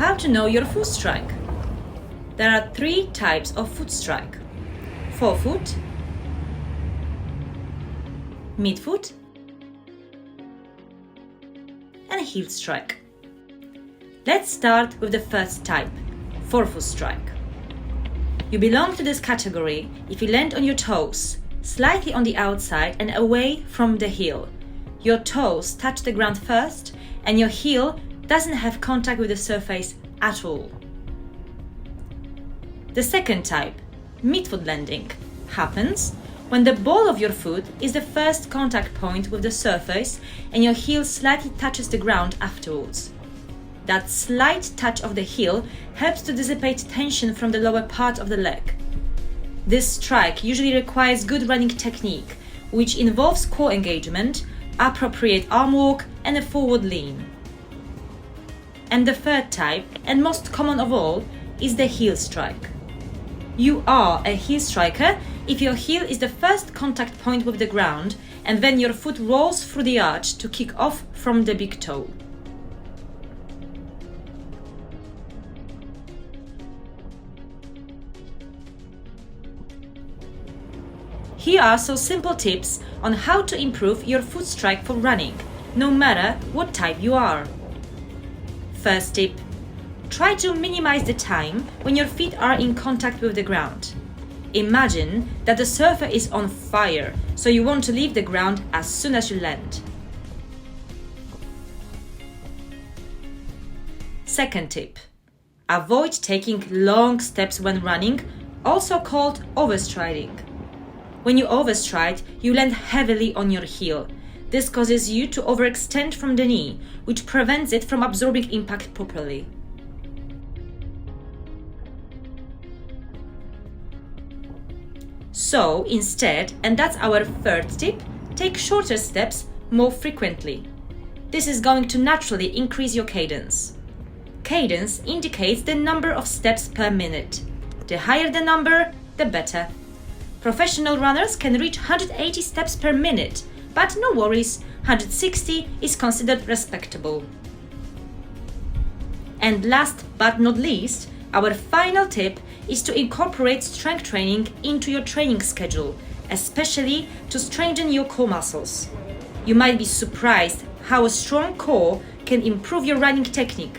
How to know your foot strike? There are 3 types of foot strike: forefoot, midfoot, and heel strike. Let's start with the first type, forefoot strike. You belong to this category if you land on your toes, slightly on the outside and away from the heel. Your toes touch the ground first and your heel doesn't have contact with the surface at all. The second type, midfoot landing, happens when the ball of your foot is the first contact point with the surface and your heel slightly touches the ground afterwards. That slight touch of the heel helps to dissipate tension from the lower part of the leg. This strike usually requires good running technique, which involves core engagement, appropriate arm walk, and a forward lean. And the third type, and most common of all, is the heel strike. You are a heel striker if your heel is the first contact point with the ground and then your foot rolls through the arch to kick off from the big toe. Here are some simple tips on how to improve your foot strike for running, no matter what type you are. First tip: try to minimize the time when your feet are in contact with the ground. Imagine that the surface is on fire, so you want to leave the ground as soon as you land. Second tip: avoid taking long steps when running, also called overstriding. When you overstride, you land heavily on your heel. This causes you to overextend from the knee, which prevents it from absorbing impact properly. So instead, and that's our third tip, take shorter steps more frequently. This is going to naturally increase your cadence. Cadence indicates the number of steps per minute. The higher the number, the better. Professional runners can reach 180 steps per minute, but no worries, 160 is considered respectable. And last but not least, our final tip is to incorporate strength training into your training schedule, especially to strengthen your core muscles. You might be surprised how a strong core can improve your running technique.